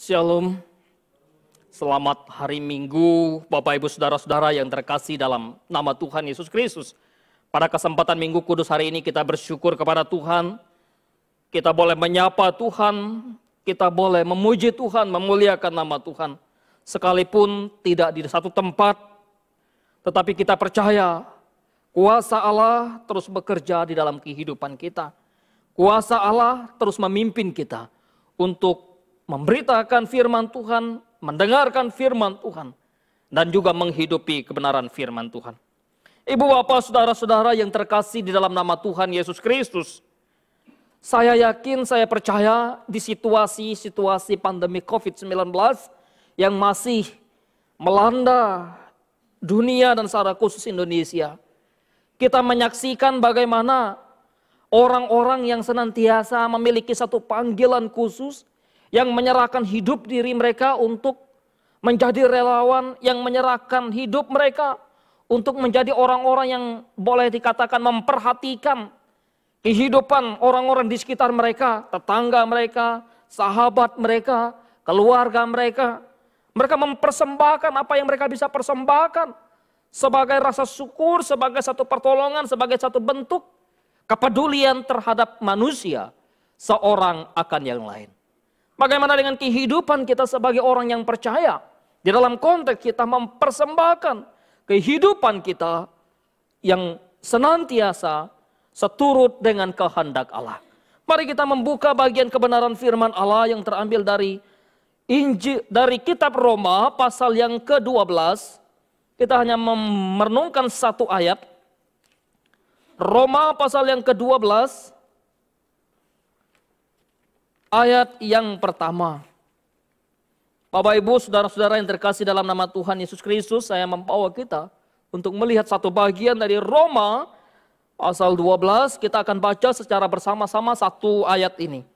Shalom, selamat hari Minggu Bapak Ibu Saudara-saudara yang terkasih dalam nama Tuhan Yesus Kristus. Pada kesempatan Minggu Kudus hari ini kita bersyukur kepada Tuhan. Kita boleh menyapa Tuhan, kita boleh memuji Tuhan, memuliakan nama Tuhan. Sekalipun tidak di satu tempat, tetapi kita percaya kuasa Allah terus bekerja di dalam kehidupan kita. Kuasa Allah terus memimpin kita untuk memberitakan firman Tuhan, mendengarkan firman Tuhan, dan juga menghidupi kebenaran firman Tuhan. Ibu bapak saudara-saudara yang terkasih di dalam nama Tuhan Yesus Kristus, saya yakin, saya percaya di situasi pandemi COVID-19 yang masih melanda dunia dan secara khusus Indonesia, kita menyaksikan bagaimana orang-orang yang senantiasa memiliki satu panggilan khusus, yang menyerahkan hidup diri mereka untuk menjadi relawan, yang menyerahkan hidup mereka untuk menjadi orang-orang yang boleh dikatakan memperhatikan kehidupan orang-orang di sekitar mereka, tetangga mereka, sahabat mereka, keluarga mereka. Mereka mempersembahkan apa yang mereka bisa persembahkan sebagai rasa syukur, sebagai satu pertolongan, sebagai satu bentuk kepedulian terhadap manusia, seorang akan yang lain. Bagaimana dengan kehidupan kita sebagai orang yang percaya? Di dalam konteks kita mempersembahkan kehidupan kita yang senantiasa seturut dengan kehendak Allah. Mari kita membuka bagian kebenaran firman Allah yang terambil dari kitab Roma pasal yang ke-12. Kita hanya merenungkan satu ayat. Roma pasal yang ke-12. Ayat yang pertama. Bapak Ibu, saudara-saudara yang terkasih dalam nama Tuhan Yesus Kristus, saya membawa kita untuk melihat satu bagian dari Roma pasal 12. Kita akan baca secara bersama-sama satu ayat ini.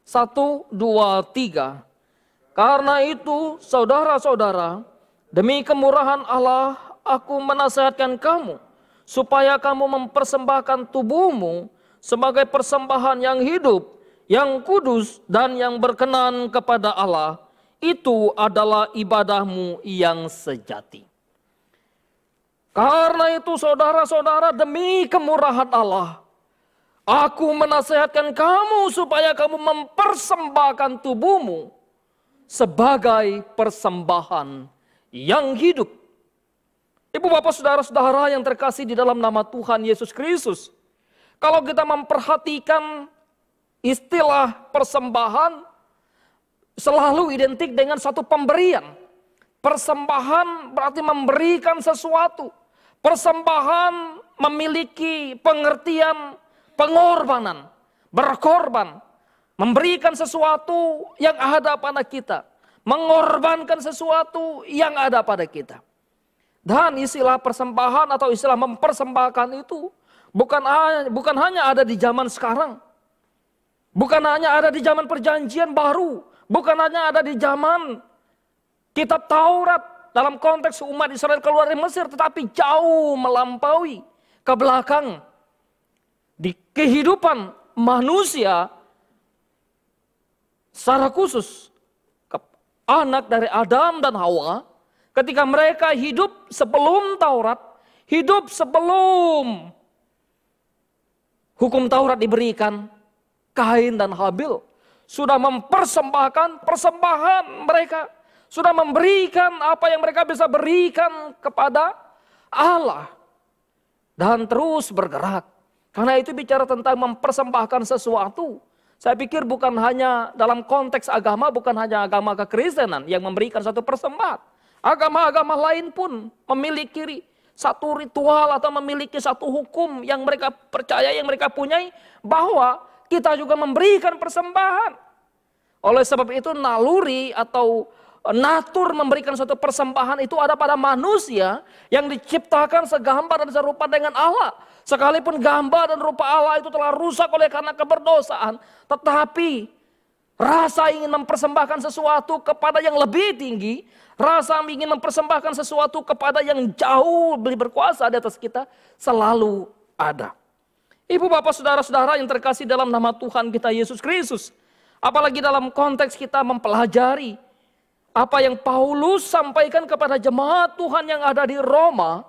1, 2, 3. Karena itu, saudara-saudara, demi kemurahan Allah, aku menasihatkan kamu, supaya kamu mempersembahkan tubuhmu sebagai persembahan yang hidup, yang kudus dan yang berkenan kepada Allah, itu adalah ibadahmu yang sejati. Karena itu saudara-saudara, demi kemurahan Allah, aku menasihatkan kamu supaya kamu mempersembahkan tubuhmu sebagai persembahan yang hidup. Ibu bapak saudara-saudara yang terkasih di dalam nama Tuhan Yesus Kristus, kalau kita memperhatikan istilah persembahan selalu identik dengan satu pemberian. Persembahan berarti memberikan sesuatu. Persembahan memiliki pengertian pengorbanan, berkorban, memberikan sesuatu yang ada pada kita, mengorbankan sesuatu yang ada pada kita. Dan istilah persembahan atau istilah mempersembahkan itu bukan hanya ada di zaman sekarang. Bukan hanya ada di zaman perjanjian baru. Bukan hanya ada di zaman kitab Taurat dalam konteks umat Israel keluar dari Mesir. Tetapi jauh melampaui ke belakang. Di kehidupan manusia secara khusus. Anak dari Adam dan Hawa. Ketika mereka hidup sebelum Taurat. Hidup sebelum hukum Taurat diberikan. Kain dan Habil sudah mempersembahkan persembahan mereka. Sudah memberikan apa yang mereka bisa berikan kepada Allah. Dan terus bergerak. Karena itu bicara tentang mempersembahkan sesuatu. Saya pikir bukan hanya dalam konteks agama, bukan hanya agama kekristenan yang memberikan satu persembahan. Agama-agama lain pun memiliki satu ritual atau memiliki satu hukum yang mereka percaya, yang mereka punyai, bahwa kita juga memberikan persembahan. Oleh sebab itu naluri atau natur memberikan suatu persembahan itu ada pada manusia yang diciptakan segambar dan serupa dengan Allah. Sekalipun gambar dan rupa Allah itu telah rusak oleh karena keberdosaan. Tetapi rasa ingin mempersembahkan sesuatu kepada yang lebih tinggi. Rasa ingin mempersembahkan sesuatu kepada yang jauh lebih berkuasa di atas kita selalu ada. Ibu bapak saudara-saudara yang terkasih dalam nama Tuhan kita Yesus Kristus. Apalagi dalam konteks kita mempelajari apa yang Paulus sampaikan kepada jemaat Tuhan yang ada di Roma.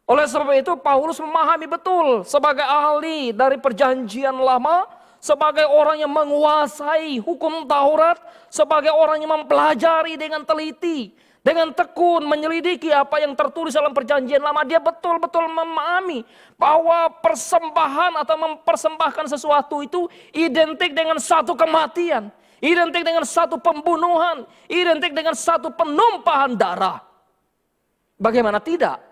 Oleh sebab itu Paulus memahami betul sebagai ahli dari perjanjian lama, sebagai orang yang menguasai hukum Taurat, sebagai orang yang mempelajari dengan teliti, dengan tekun menyelidiki apa yang tertulis dalam perjanjian lama. Dia betul-betul memahami bahwa persembahan atau mempersembahkan sesuatu itu identik dengan satu kematian, identik dengan satu pembunuhan, identik dengan satu penumpahan darah. Bagaimana tidak?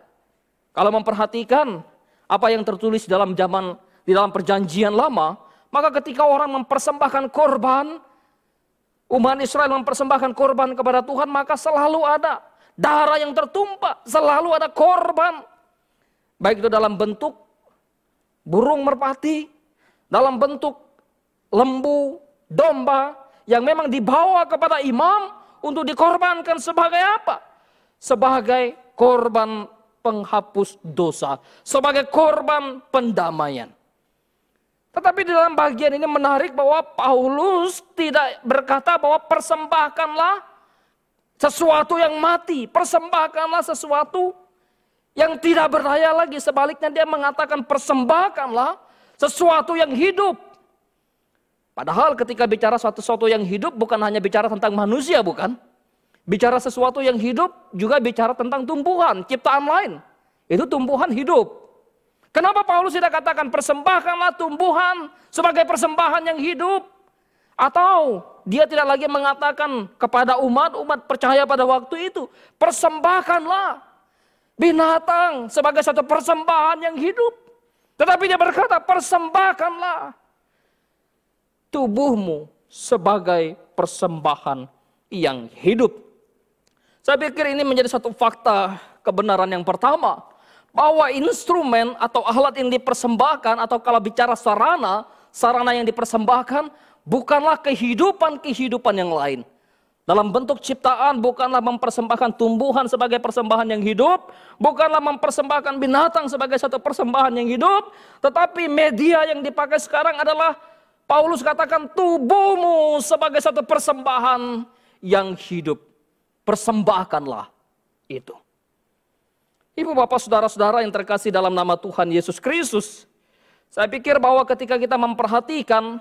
Kalau memperhatikan apa yang tertulis di dalam perjanjian lama, maka ketika orang mempersembahkan korban, umat Israel mempersembahkan korban kepada Tuhan, maka selalu ada darah yang tertumpah, selalu ada korban. Baik itu dalam bentuk burung merpati, dalam bentuk lembu, domba, yang memang dibawa kepada imam untuk dikorbankan sebagai apa? Sebagai korban penghapus dosa, sebagai korban pendamaian. Tetapi di dalam bagian ini menarik bahwa Paulus tidak berkata bahwa persembahkanlah sesuatu yang mati, persembahkanlah sesuatu yang tidak berdaya lagi. Sebaliknya dia mengatakan persembahkanlah sesuatu yang hidup. Padahal ketika bicara sesuatu yang hidup bukan hanya bicara tentang manusia, bukan? Bicara sesuatu yang hidup juga bicara tentang tumbuhan, ciptaan lain. Itu tumbuhan hidup. Kenapa Paulus tidak katakan persembahkanlah tumbuhan sebagai persembahan yang hidup? Atau dia tidak lagi mengatakan kepada umat percaya pada waktu itu, persembahkanlah binatang sebagai satu persembahan yang hidup. Tetapi dia berkata persembahkanlah tubuhmu sebagai persembahan yang hidup. Saya pikir ini menjadi satu fakta kebenaran yang pertama, bahwa instrumen atau alat yang dipersembahkan, atau kalau bicara sarana yang dipersembahkan bukanlah kehidupan yang lain. Dalam bentuk ciptaan bukanlah mempersembahkan tumbuhan sebagai persembahan yang hidup, bukanlah mempersembahkan binatang sebagai satu persembahan yang hidup, tetapi media yang dipakai sekarang adalah Paulus katakan tubuhmu sebagai satu persembahan yang hidup. Persembahkanlah itu. Ibu bapak saudara-saudara yang terkasih dalam nama Tuhan Yesus Kristus, saya pikir bahwa ketika kita memperhatikan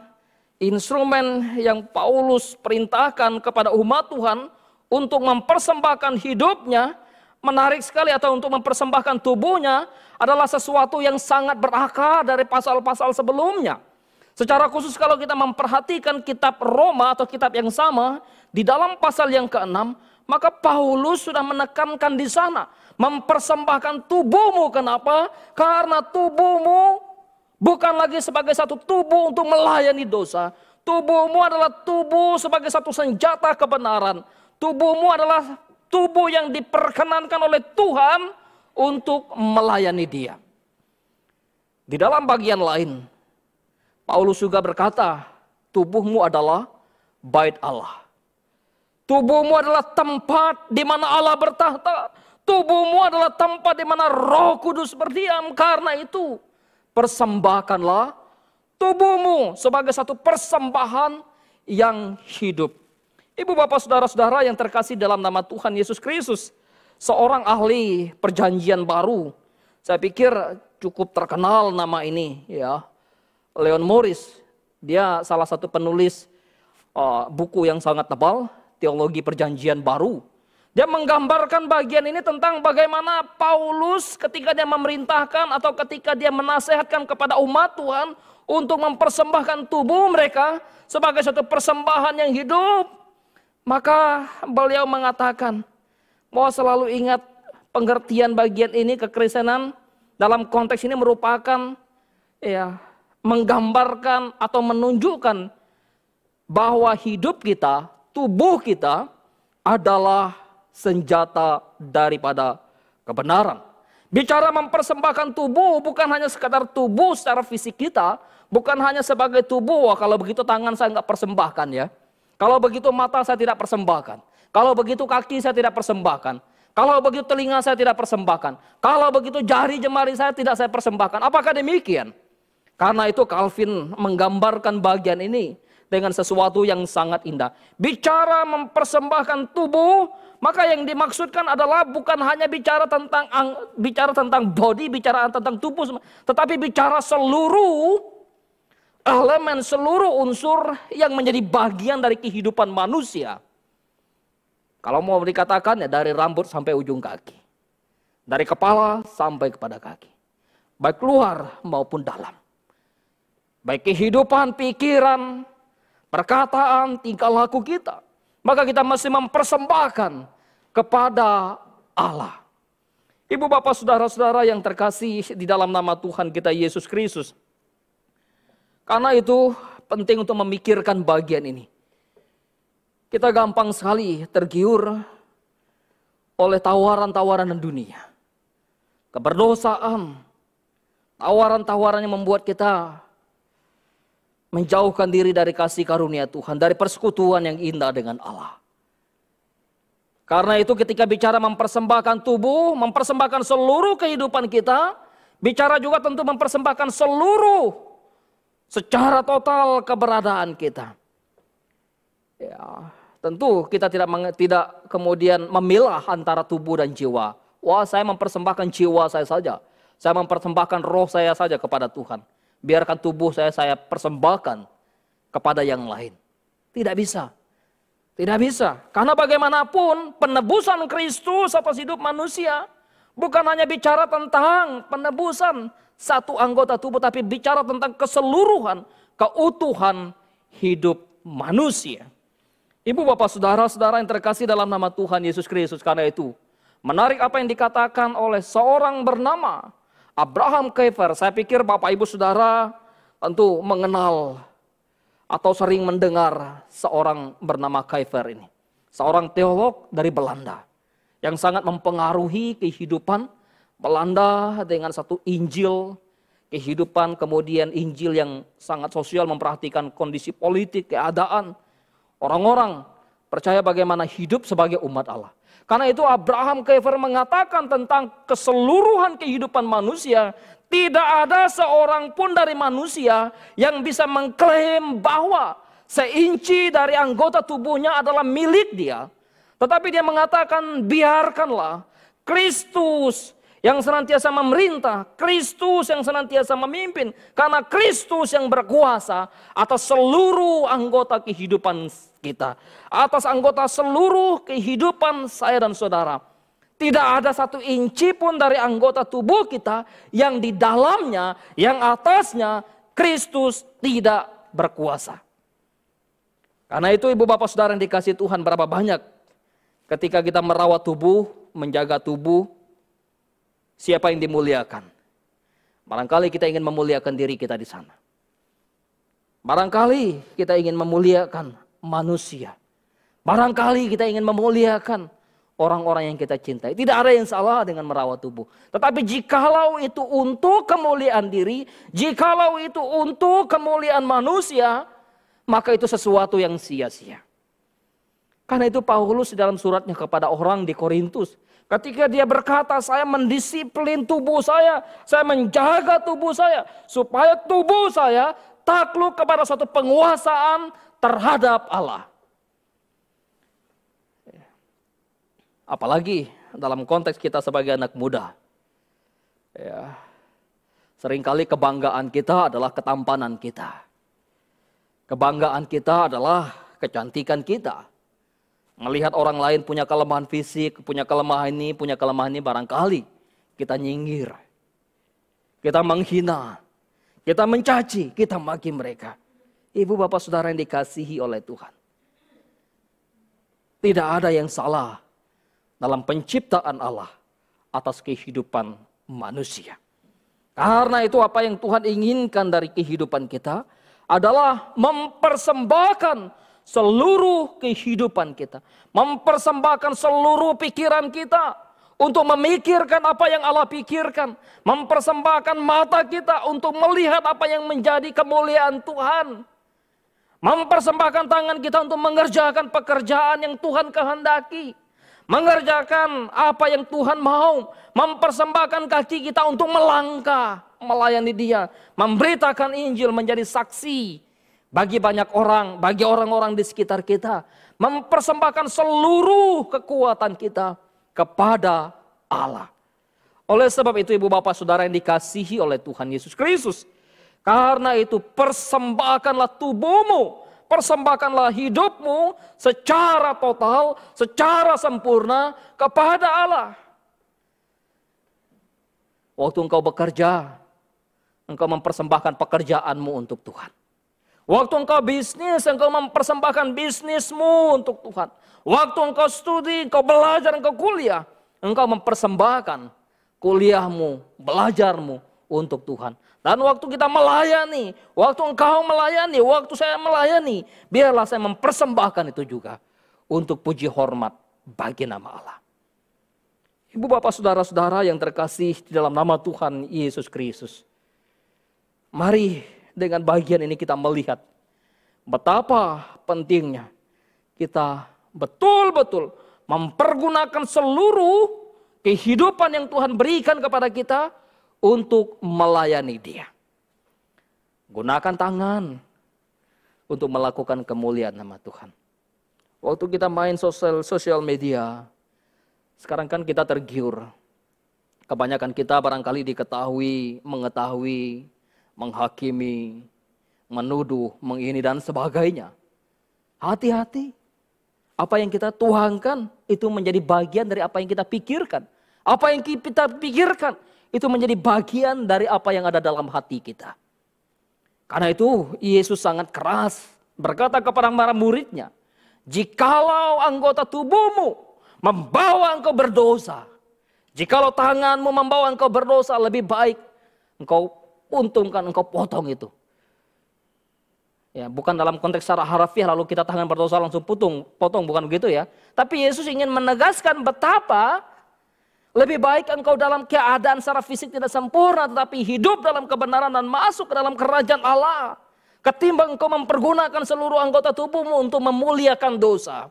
instrumen yang Paulus perintahkan kepada umat Tuhan untuk mempersembahkan hidupnya, menarik sekali, atau untuk mempersembahkan tubuhnya adalah sesuatu yang sangat berakar dari pasal-pasal sebelumnya. Secara khusus kalau kita memperhatikan kitab Roma atau kitab yang sama, di dalam pasal yang ke-6, maka Paulus sudah menekankan di sana, mempersembahkan tubuhmu. Kenapa? Karena tubuhmu bukan lagi sebagai satu tubuh untuk melayani dosa. Tubuhmu adalah tubuh sebagai satu senjata kebenaran. Tubuhmu adalah tubuh yang diperkenankan oleh Tuhan untuk melayani Dia. Di dalam bagian lain, Paulus juga berkata, tubuhmu adalah bait Allah. Tubuhmu adalah tempat di mana Allah bertahta. Tubuhmu adalah tempat di mana Roh Kudus berdiam. Karena itu, persembahkanlah tubuhmu sebagai satu persembahan yang hidup. Ibu bapak saudara-saudara yang terkasih dalam nama Tuhan Yesus Kristus, seorang ahli perjanjian baru, saya pikir cukup terkenal nama ini, ya, Leon Morris. Dia salah satu penulis buku yang sangat tebal, Teologi Perjanjian Baru. Dia menggambarkan bagian ini tentang bagaimana Paulus ketika dia memerintahkan atau ketika dia menasehatkan kepada umat Tuhan untuk mempersembahkan tubuh mereka sebagai satu persembahan yang hidup. Maka beliau mengatakan bahwa selalu ingat pengertian bagian ini, kekristenan dalam konteks ini merupakan menggambarkan atau menunjukkan bahwa hidup kita, tubuh kita adalah senjata daripada kebenaran. Bicara mempersembahkan tubuh bukan hanya sekadar tubuh secara fisik kita, bukan hanya sebagai tubuh, wah kalau begitu tangan saya nggak persembahkan ya. Kalau begitu mata saya tidak persembahkan. Kalau begitu kaki saya tidak persembahkan. Kalau begitu telinga saya tidak persembahkan. Kalau begitu jari jemari saya tidak saya persembahkan. Apakah demikian? Karena itu Calvin menggambarkan bagian ini dengan sesuatu yang sangat indah. Bicara mempersembahkan tubuh, maka yang dimaksudkan adalah bukan hanya bicara tentang body, bicara tentang tubuh, tetapi bicara seluruh elemen, seluruh unsur yang menjadi bagian dari kehidupan manusia. Kalau mau dikatakan ya dari rambut sampai ujung kaki. Dari kepala sampai kepada kaki. Baik luar maupun dalam. Baik kehidupan, pikiran, perkataan, tingkah laku kita. Maka kita mesti mempersembahkan kepada Allah. Ibu bapak saudara-saudara yang terkasih di dalam nama Tuhan kita Yesus Kristus. Karena itu penting untuk memikirkan bagian ini. Kita gampang sekali tergiur oleh tawaran-tawaran dunia. Keberdosaan, tawaran-tawaran yang membuat kita menjauhkan diri dari kasih karunia Tuhan, dari persekutuan yang indah dengan Allah. Karena itu ketika bicara mempersembahkan tubuh, mempersembahkan seluruh kehidupan kita, bicara juga tentu mempersembahkan seluruh secara total keberadaan kita. Ya, tentu kita tidak kemudian memilah antara tubuh dan jiwa. Wah, saya mempersembahkan jiwa saya saja. Saya mempersembahkan roh saya saja kepada Tuhan. Biarkan tubuh saya persembahkan kepada yang lain. Tidak bisa. Tidak bisa. Karena bagaimanapun penebusan Kristus atas hidup manusia bukan hanya bicara tentang penebusan satu anggota tubuh, tapi bicara tentang keseluruhan, keutuhan hidup manusia. Ibu bapak saudara-saudara yang terkasih dalam nama Tuhan Yesus Kristus, karena itu menarik apa yang dikatakan oleh seorang bernama Abraham Kuyper. Saya pikir bapak ibu saudara tentu mengenal atau sering mendengar seorang bernama Kuyper ini. Seorang teolog dari Belanda yang sangat mempengaruhi kehidupan Belanda dengan satu Injil, kehidupan kemudian Injil yang sangat sosial, memperhatikan kondisi politik, keadaan orang-orang percaya bagaimana hidup sebagai umat Allah. Karena itu Abraham Kuyper mengatakan tentang keseluruhan kehidupan manusia, tidak ada seorang pun dari manusia yang bisa mengklaim bahwa seinci dari anggota tubuhnya adalah milik dia. Tetapi dia mengatakan biarkanlah Kristus yang senantiasa memerintah, Kristus yang senantiasa memimpin. Karena Kristus yang berkuasa atas seluruh anggota kehidupan kita. Atas anggota seluruh kehidupan saya dan saudara. Tidak ada satu inci pun dari anggota tubuh kita yang di dalamnya, yang atasnya Kristus tidak berkuasa. Karena itu ibu bapak saudara yang dikasih Tuhan, berapa banyak ketika kita merawat tubuh, menjaga tubuh, siapa yang dimuliakan? Barangkali kita ingin memuliakan diri kita di sana. Barangkali kita ingin memuliakan manusia. Barangkali kita ingin memuliakan orang-orang yang kita cintai. Tidak ada yang salah dengan merawat tubuh. Tetapi jikalau itu untuk kemuliaan diri, jikalau itu untuk kemuliaan manusia, maka itu sesuatu yang sia-sia. Karena itu Paulus dalam suratnya kepada orang di Korintus, ketika dia berkata, saya mendisiplin tubuh saya menjaga tubuh saya, supaya tubuh saya takluk kepada suatu penguasaan terhadap Allah. Apalagi dalam konteks kita sebagai anak muda. Ya, seringkali kebanggaan kita adalah ketampanan kita. Kebanggaan kita adalah kecantikan kita. Melihat orang lain punya kelemahan fisik, punya kelemahan ini, barangkali kita nyinggir. Kita menghina, kita mencaci, kita maki mereka. Ibu bapak saudara yang dikasihi oleh Tuhan. Tidak ada yang salah dalam penciptaan Allah atas kehidupan manusia. Karena itu apa yang Tuhan inginkan dari kehidupan kita adalah mempersembahkan seluruh kehidupan kita. Mempersembahkan seluruh pikiran kita untuk memikirkan apa yang Allah pikirkan. Mempersembahkan mata kita untuk melihat apa yang menjadi kemuliaan Tuhan. Mempersembahkan tangan kita untuk mengerjakan pekerjaan yang Tuhan kehendaki. Mengerjakan apa yang Tuhan mau. Mempersembahkan kaki kita untuk melangkah, melayani Dia. Memberitakan Injil, menjadi saksi bagi banyak orang, bagi orang-orang di sekitar kita. Mempersembahkan seluruh kekuatan kita kepada Allah. Oleh sebab itu ibu bapak saudara yang dikasihi oleh Tuhan Yesus Kristus. Karena itu persembahkanlah tubuhmu, persembahkanlah hidupmu secara total, secara sempurna kepada Allah. Waktu engkau bekerja, engkau mempersembahkan pekerjaanmu untuk Tuhan. Waktu engkau bisnis, engkau mempersembahkan bisnismu untuk Tuhan. Waktu engkau studi, engkau belajar, engkau kuliah, engkau mempersembahkan kuliahmu, belajarmu untuk Tuhan. Dan waktu kita melayani, waktu engkau melayani, waktu saya melayani, biarlah saya mempersembahkan itu juga untuk puji hormat bagi nama Allah. Ibu bapak saudara-saudara yang terkasih di dalam nama Tuhan Yesus Kristus. Mari dengan bagian ini kita melihat betapa pentingnya kita betul-betul mempergunakan seluruh kehidupan yang Tuhan berikan kepada kita untuk melayani Dia. Gunakan tangan untuk melakukan kemuliaan nama Tuhan. Waktu kita main sosial media, sekarang kan kita tergiur. Kebanyakan kita barangkali diketahui, mengetahui, menghakimi, menuduh, mengini dan sebagainya. Hati-hati. Apa yang kita tuangkan itu menjadi bagian dari apa yang kita pikirkan. Apa yang kita pikirkan itu menjadi bagian dari apa yang ada dalam hati kita. Karena itu Yesus sangat keras berkata kepada para muridnya, jikalau anggota tubuhmu membawa engkau berdosa, jikalau tanganmu membawa engkau berdosa, lebih baik engkau untungkan, engkau potong itu. Ya, bukan dalam konteks secara harfiah lalu kita tangan berdosa langsung potong, bukan begitu ya. Tapi Yesus ingin menegaskan betapa lebih baik engkau dalam keadaan secara fisik tidak sempurna, tetapi hidup dalam kebenaran dan masuk ke dalam kerajaan Allah. Ketimbang engkau mempergunakan seluruh anggota tubuhmu untuk memuliakan dosa.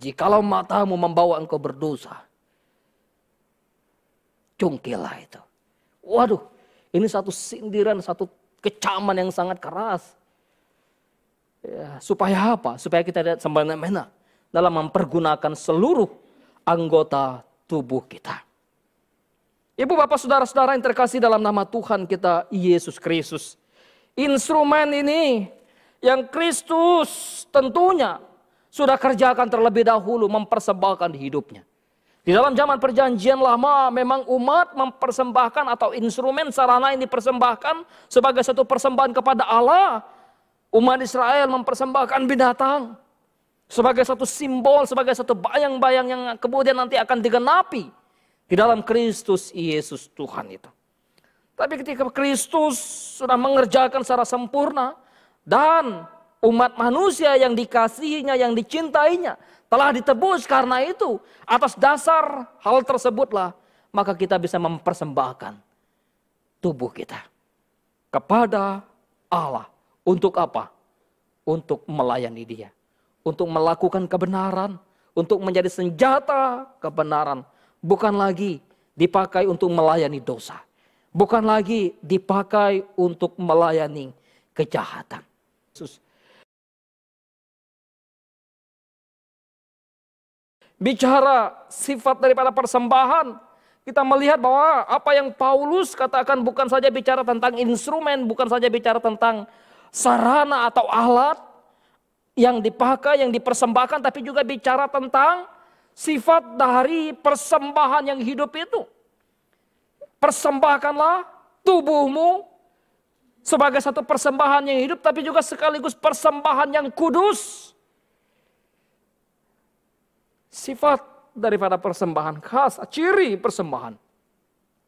Jikalau matamu membawa engkau berdosa, cungkilah itu. Waduh, ini satu sindiran, satu kecaman yang sangat keras. Ya, supaya apa? Supaya kita tidak semena-mena dalam mempergunakan seluruh anggota tubuh kita. Ibu bapak saudara-saudara yang terkasih dalam nama Tuhan kita Yesus Kristus. Instrumen ini yang Kristus tentunya sudah kerjakan terlebih dahulu mempersembahkan hidupnya. Di dalam zaman perjanjian lama memang umat mempersembahkan atau instrumen sarana yang dipersembahkan sebagai satu persembahan kepada Allah. Umat Israel mempersembahkan binatang sebagai satu simbol, sebagai satu bayang-bayang yang kemudian nanti akan digenapi di dalam Kristus Yesus Tuhan itu. Tapi ketika Kristus sudah mengerjakan secara sempurna dan umat manusia yang dikasihinya, yang dicintainya telah ditebus karena itu, atas dasar hal tersebutlah maka kita bisa mempersembahkan tubuh kita kepada Allah. Untuk apa? Untuk melayani Dia. Untuk melakukan kebenaran. Untuk menjadi senjata kebenaran. Bukan lagi dipakai untuk melayani dosa. Bukan lagi dipakai untuk melayani kejahatan. Bicara sifat daripada persembahan. Kita melihat bahwa apa yang Paulus katakan bukan saja bicara tentang instrumen. Bukan saja bicara tentang sarana atau alat yang dipakai, yang dipersembahkan, tapi juga bicara tentang sifat dari persembahan yang hidup itu. Persembahkanlah tubuhmu sebagai satu persembahan yang hidup, tapi juga sekaligus persembahan yang kudus. Sifat daripada persembahan khas, ciri persembahan.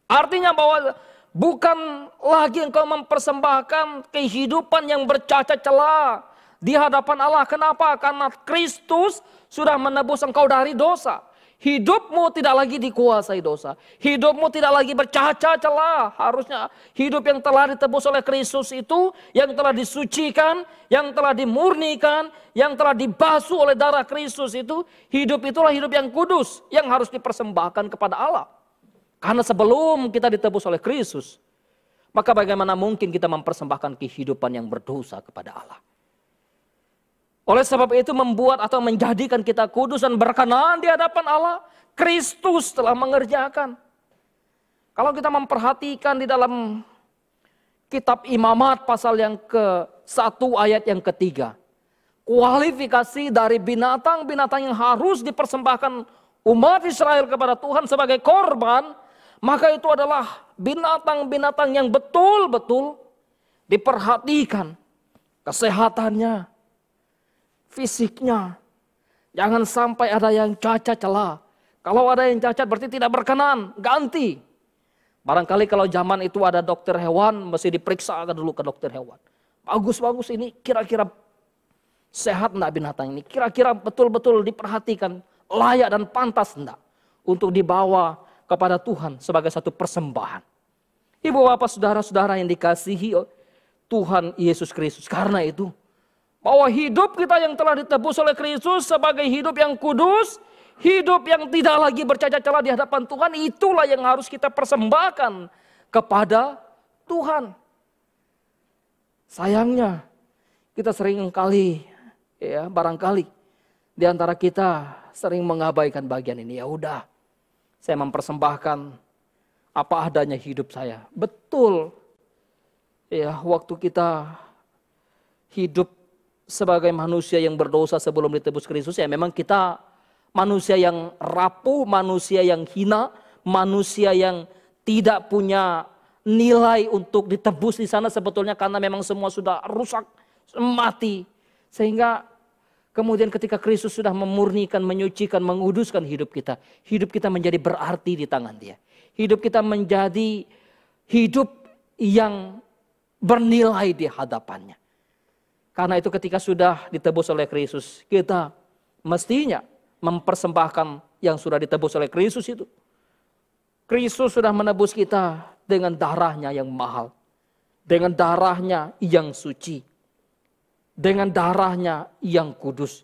Artinya bahwa bukan lagi engkau mempersembahkan kehidupan yang bercacat celah di hadapan Allah. Kenapa? Karena Kristus sudah menebus engkau dari dosa. Hidupmu tidak lagi dikuasai dosa. Hidupmu tidak lagi bercacat celah. Harusnya hidup yang telah ditebus oleh Kristus itu, yang telah disucikan, yang telah dimurnikan, yang telah dibasuh oleh darah Kristus itu, hidup itulah hidup yang kudus yang harus dipersembahkan kepada Allah. Karena sebelum kita ditebus oleh Kristus, maka bagaimana mungkin kita mempersembahkan kehidupan yang berdosa kepada Allah. Oleh sebab itu membuat atau menjadikan kita kudus dan berkenan di hadapan Allah. Kristus telah mengerjakan. Kalau kita memperhatikan di dalam kitab Imamat pasal yang ke-1 ayat yang ke-3. Kualifikasi dari binatang-binatang yang harus dipersembahkan umat Israel kepada Tuhan sebagai korban. Maka itu adalah binatang-binatang yang betul-betul diperhatikan. Kesehatannya, fisiknya. Jangan sampai ada yang cacat celah. Kalau ada yang cacat berarti tidak berkenan, ganti. Barangkali kalau zaman itu ada dokter hewan, mesti diperiksa dulu ke dokter hewan. Bagus-bagus ini kira-kira sehat enggak binatang ini? Kira-kira betul-betul diperhatikan, layak dan pantas enggak untuk dibawa kepada Tuhan sebagai satu persembahan. Ibu bapak saudara-saudara yang dikasihi Tuhan Yesus Kristus. Karena itu, bahwa hidup kita yang telah ditebus oleh Kristus sebagai hidup yang kudus, hidup yang tidak lagi bercacat celah di hadapan Tuhan, itulah yang harus kita persembahkan kepada Tuhan. Sayangnya, kita sering kali, ya barangkali di antara kita sering mengabaikan bagian ini. Ya udah, saya mempersembahkan apa adanya hidup saya. Betul, ya waktu kita hidup sebagai manusia yang berdosa sebelum ditebus Kristus, ya memang kita manusia yang rapuh, manusia yang hina, manusia yang tidak punya nilai untuk ditebus di sana sebetulnya karena memang semua sudah rusak, mati. Sehingga kemudian ketika Kristus sudah memurnikan, menyucikan, menguduskan hidup kita menjadi berarti di tangan Dia. Hidup kita menjadi hidup yang bernilai di hadapannya. Karena itu ketika sudah ditebus oleh Kristus, kita mestinya mempersembahkan yang sudah ditebus oleh Kristus itu. Kristus sudah menebus kita dengan darahnya yang mahal. Dengan darahnya yang suci. Dengan darahnya yang kudus.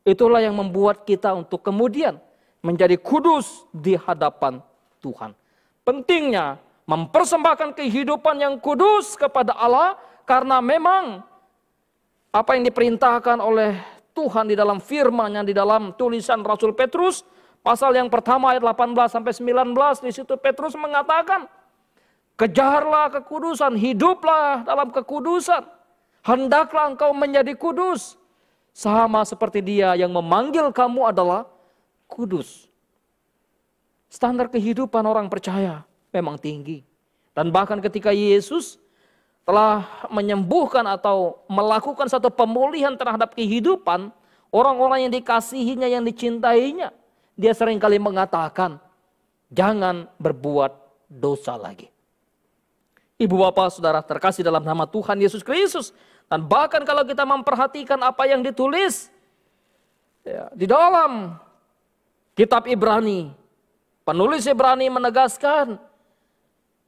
Itulah yang membuat kita untuk kemudian menjadi kudus di hadapan Tuhan. Pentingnya mempersembahkan kehidupan yang kudus kepada Allah. Karena memang apa yang diperintahkan oleh Tuhan di dalam firman-Nya, di dalam tulisan Rasul Petrus, pasal yang pertama ayat 18 sampai 19, di situ Petrus mengatakan, kejarlah kekudusan, hiduplah dalam kekudusan, hendaklah engkau menjadi kudus, sama seperti Dia yang memanggil kamu adalah kudus. Standar kehidupan orang percaya memang tinggi. Dan bahkan ketika Yesus telah menyembuhkan atau melakukan satu pemulihan terhadap kehidupan orang-orang yang dikasihinya, yang dicintainya, Dia seringkali mengatakan, jangan berbuat dosa lagi. Ibu bapak saudara terkasih dalam nama Tuhan Yesus Kristus. Dan bahkan kalau kita memperhatikan apa yang ditulis ya, di dalam kitab Ibrani, penulis Ibrani menegaskan,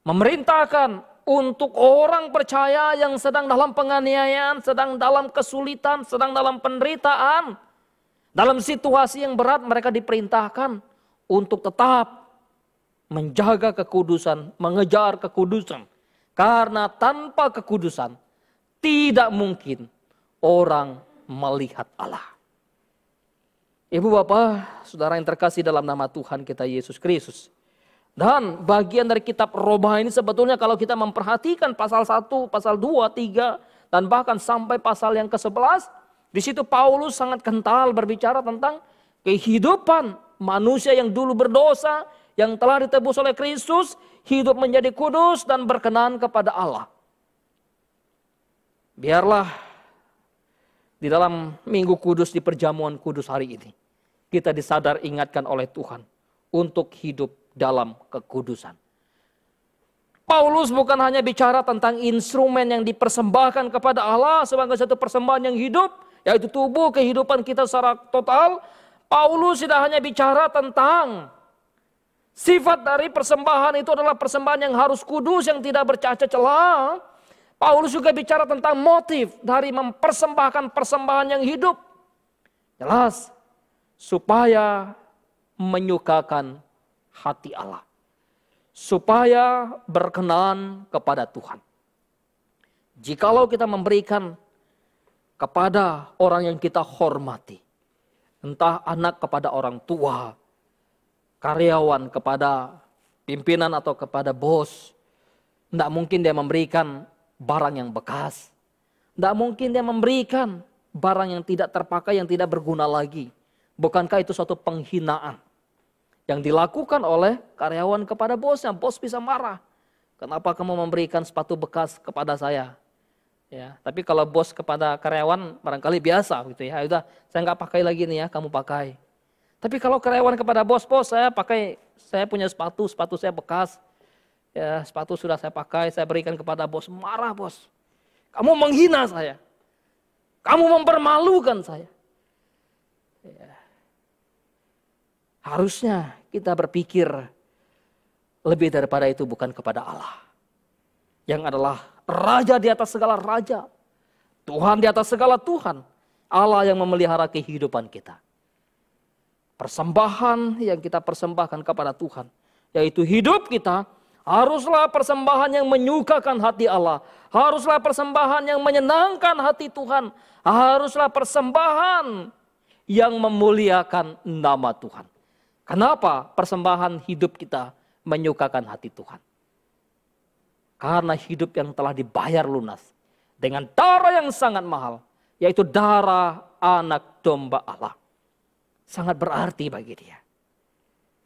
memerintahkan untuk orang percaya yang sedang dalam penganiayaan, sedang dalam kesulitan, sedang dalam penderitaan, dalam situasi yang berat, mereka diperintahkan untuk tetap menjaga kekudusan, mengejar kekudusan. Karena tanpa kekudusan tidak mungkin orang melihat Allah. Ibu bapak, saudara yang terkasih dalam nama Tuhan kita Yesus Kristus. Dan bagian dari kitab Roma ini sebetulnya kalau kita memperhatikan pasal 1, pasal 2, 3, dan bahkan sampai pasal yang ke-11. Di situ Paulus sangat kental berbicara tentang kehidupan manusia yang dulu berdosa, yang telah ditebus oleh Kristus, hidup menjadi kudus dan berkenan kepada Allah. Biarlah di dalam Minggu Kudus, di perjamuan kudus hari ini, kita disadar ingatkan oleh Tuhan untuk hidup dalam kekudusan. Paulus bukan hanya bicara tentang instrumen yang dipersembahkan kepada Allah sebagai satu persembahan yang hidup, yaitu tubuh kehidupan kita secara total. Paulus tidak hanya bicara tentang sifat dari persembahan itu adalah persembahan yang harus kudus, yang tidak bercacat celah. Paulus juga bicara tentang motif dari mempersembahkan persembahan yang hidup. Jelas, supaya menyukakan hati Allah. Supaya berkenan kepada Tuhan. Jikalau kita memberikan kepada orang yang kita hormati. Entah anak kepada orang tua, karyawan kepada pimpinan atau kepada bos. Tidak mungkin dia memberikan barang yang bekas. Tidak mungkin dia memberikan barang yang tidak terpakai, yang tidak berguna lagi. Bukankah itu suatu penghinaan yang dilakukan oleh karyawan kepada bosnya? Bos bisa marah. Kenapa kamu memberikan sepatu bekas kepada saya? Ya, tapi kalau bos kepada karyawan barangkali biasa gitu ya. Udah, saya nggak pakai lagi nih ya, kamu pakai. Tapi kalau karyawan kepada bos, saya pakai, saya punya sepatu saya bekas. Ya, sepatu sudah saya pakai, saya berikan kepada bos. Marah bos. Kamu menghina saya. Kamu mempermalukan saya. Ya. Harusnya kita berpikir lebih daripada itu, bukan kepada Allah. Yang adalah Raja di atas segala raja. Tuhan di atas segala Tuhan. Allah yang memelihara kehidupan kita. Persembahan yang kita persembahkan kepada Tuhan, yaitu hidup kita, haruslah persembahan yang menyukakan hati Allah. Haruslah persembahan yang menyenangkan hati Tuhan. Haruslah persembahan yang memuliakan nama Tuhan. Kenapa persembahan hidup kita menyukakan hati Tuhan? Karena hidup yang telah dibayar lunas dengan darah yang sangat mahal, yaitu darah anak domba Allah. Sangat berarti bagi dia.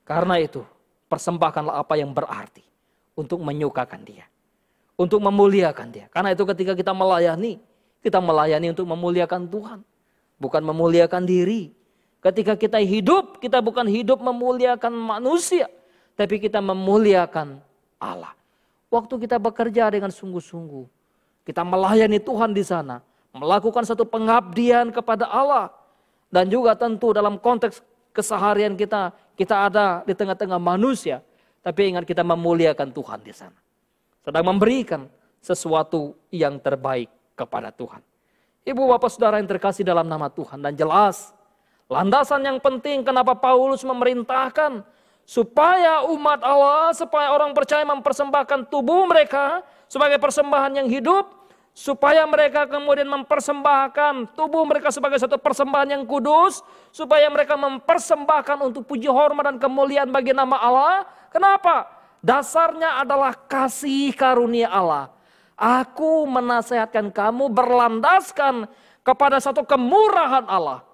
Karena itu, persembahkanlah apa yang berarti untuk menyukakan dia, untuk memuliakan dia. Karena itu ketika kita melayani untuk memuliakan Tuhan, bukan memuliakan diri. Ketika kita hidup, kita bukan hidup memuliakan manusia, tapi kita memuliakan Allah. Waktu kita bekerja dengan sungguh-sungguh, kita melayani Tuhan di sana, melakukan satu pengabdian kepada Allah. Dan juga tentu dalam konteks keseharian kita ada di tengah-tengah manusia. Tapi ingat, kita memuliakan Tuhan di sana. Sedang memberikan sesuatu yang terbaik kepada Tuhan. Ibu bapak saudara yang terkasih dalam nama Tuhan. Dan jelas, landasan yang penting kenapa Paulus memerintahkan supaya umat Allah, supaya orang percaya mempersembahkan tubuh mereka sebagai persembahan yang hidup, supaya mereka kemudian mempersembahkan tubuh mereka sebagai satu persembahan yang kudus, supaya mereka mempersembahkan untuk puji hormat dan kemuliaan bagi nama Allah. Kenapa? Dasarnya adalah kasih karunia Allah. Aku menasihatkan kamu berlandaskan kepada satu kemurahan Allah.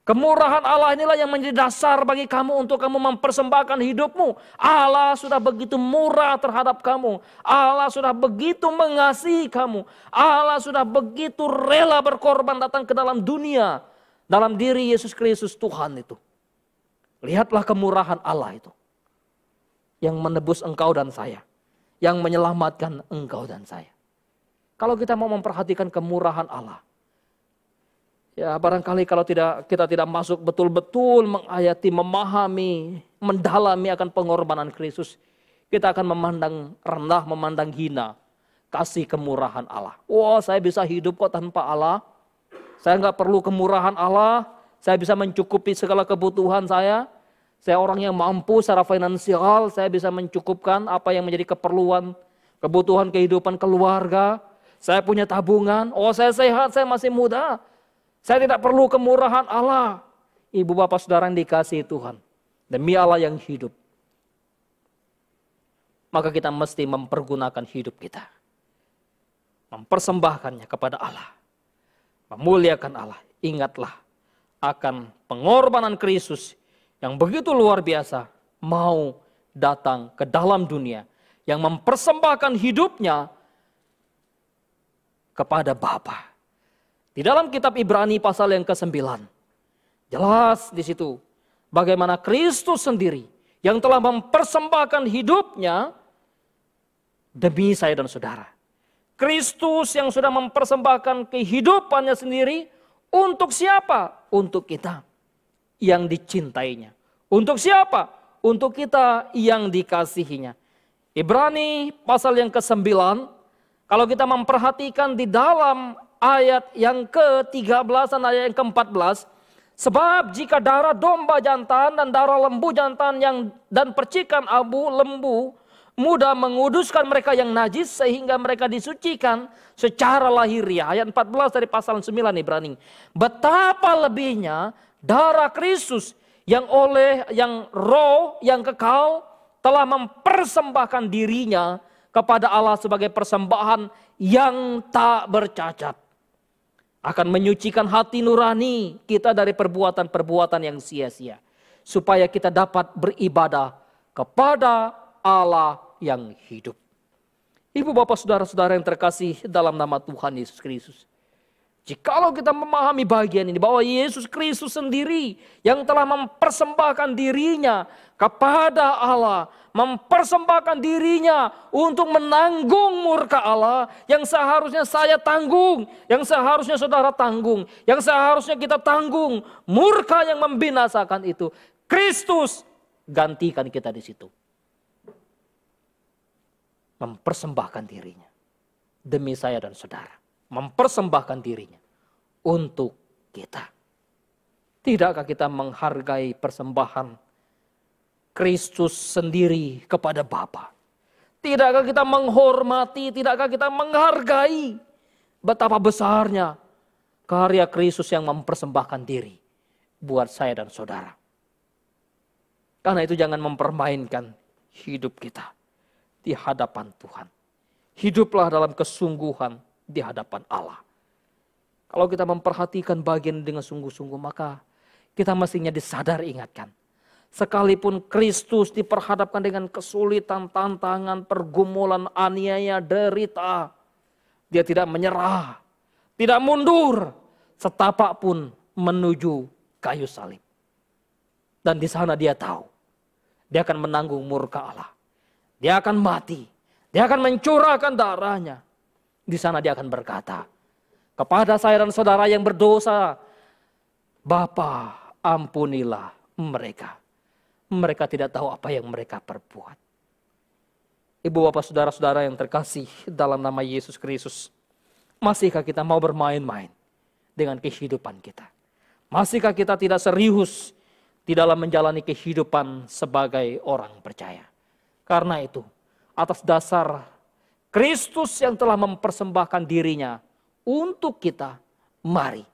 Kemurahan Allah inilah yang menjadi dasar bagi kamu untuk kamu mempersembahkan hidupmu. Allah sudah begitu murah terhadap kamu. Allah sudah begitu mengasihi kamu. Allah sudah begitu rela berkorban datang ke dalam dunia. Dalam diri Yesus Kristus Tuhan itu. Lihatlah kemurahan Allah itu. Yang menebus engkau dan saya. Yang menyelamatkan engkau dan saya. Kalau kita mau memperhatikan kemurahan Allah, ya barangkali kalau kita tidak masuk betul-betul menghayati, memahami, mendalami akan pengorbanan Kristus, kita akan memandang rendah, memandang hina kasih kemurahan Allah. Wah, saya bisa hidup kok tanpa Allah. Saya nggak perlu kemurahan Allah. Saya bisa mencukupi segala kebutuhan saya. Saya orang yang mampu secara finansial. Saya bisa mencukupkan apa yang menjadi keperluan, kebutuhan kehidupan keluarga. Saya punya tabungan. Oh, saya sehat, saya masih muda. Saya tidak perlu kemurahan Allah. Ibu bapak saudara yang dikasihi Tuhan. Demi Allah yang hidup. Maka kita mesti mempergunakan hidup kita. Mempersembahkannya kepada Allah. Memuliakan Allah. Ingatlah akan pengorbanan Kristus yang begitu luar biasa. Mau datang ke dalam dunia. Yang mempersembahkan hidupnya kepada Bapa. Di dalam kitab Ibrani pasal yang ke-9, jelas di situ bagaimana Kristus sendiri yang telah mempersembahkan hidupnya demi saya dan saudara. Kristus yang sudah mempersembahkan kehidupannya sendiri untuk siapa? Untuk kita yang dicintainya. Untuk siapa? Untuk kita yang dikasihinya. Ibrani pasal yang ke-9, kalau kita memperhatikan di dalam ayat yang ke-13 dan ayat yang ke-14. Sebab jika darah domba jantan dan darah lembu jantan dan percikan abu lembu mudah menguduskan mereka yang najis sehingga mereka disucikan secara lahiriah. Ayat 14 dari pasal 9 Ibrani. Betapa lebihnya darah Kristus yang roh yang kekal telah mempersembahkan dirinya kepada Allah sebagai persembahan yang tak bercacat. Akan menyucikan hati nurani kita dari perbuatan-perbuatan yang sia-sia. Supaya kita dapat beribadah kepada Allah yang hidup. Ibu bapak saudara-saudara yang terkasih dalam nama Tuhan Yesus Kristus. Jikalau kita memahami bagian ini bahwa Yesus Kristus sendiri yang telah mempersembahkan dirinya kepada Allah. Mempersembahkan dirinya untuk menanggung murka Allah yang seharusnya saya tanggung. Yang seharusnya saudara tanggung. Yang seharusnya kita tanggung. Murka yang membinasakan itu. Kristus gantikan kita di situ. Mempersembahkan dirinya demi saya dan saudara. Mempersembahkan dirinya untuk kita. Tidakkah kita menghargai persembahan Kristus sendiri kepada Bapa? Tidakkah kita menghormati, tidakkah kita menghargai betapa besarnya karya Kristus yang mempersembahkan diri buat saya dan saudara? Karena itu jangan mempermainkan hidup kita di hadapan Tuhan. Hiduplah dalam kesungguhan di hadapan Allah. Kalau kita memperhatikan bagian dengan sungguh-sungguh, maka kita mestinya disadar ingatkan. Sekalipun Kristus diperhadapkan dengan kesulitan, tantangan, pergumulan, aniaya, derita, dia tidak menyerah, tidak mundur, setapak pun menuju kayu salib. Dan di sana dia tahu, dia akan menanggung murka Allah. Dia akan mati, dia akan mencurahkan darahnya. Di sana dia akan berkata, kepada saya dan saudara yang berdosa, Bapa, ampunilah mereka. Mereka tidak tahu apa yang mereka perbuat. Ibu bapak saudara-saudara yang terkasih dalam nama Yesus Kristus. Masihkah kita mau bermain-main dengan kehidupan kita? Masihkah kita tidak serius di dalam menjalani kehidupan sebagai orang percaya? Karena itu, atas dasar Kristus yang telah mempersembahkan dirinya untuk kita, mari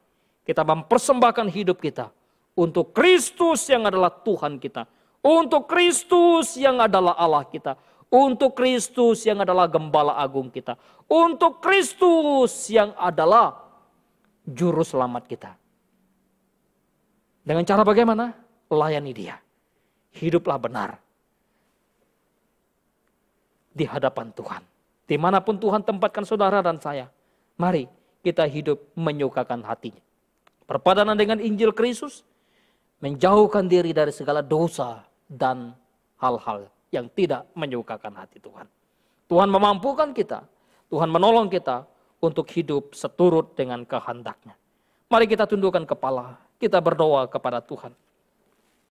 kita mempersembahkan hidup kita untuk Kristus yang adalah Tuhan kita. Untuk Kristus yang adalah Allah kita. Untuk Kristus yang adalah Gembala Agung kita. Untuk Kristus yang adalah Juru Selamat kita. Dengan cara bagaimana? Layani dia. Hiduplah benar di hadapan Tuhan. Dimanapun Tuhan tempatkan saudara dan saya. Mari kita hidup menyukakan hatinya. Perpadanan dengan Injil Kristus. Menjauhkan diri dari segala dosa dan hal-hal yang tidak menyukakan hati Tuhan. Tuhan memampukan kita. Tuhan menolong kita untuk hidup seturut dengan kehendaknya. Mari kita tundukkan kepala. Kita berdoa kepada Tuhan.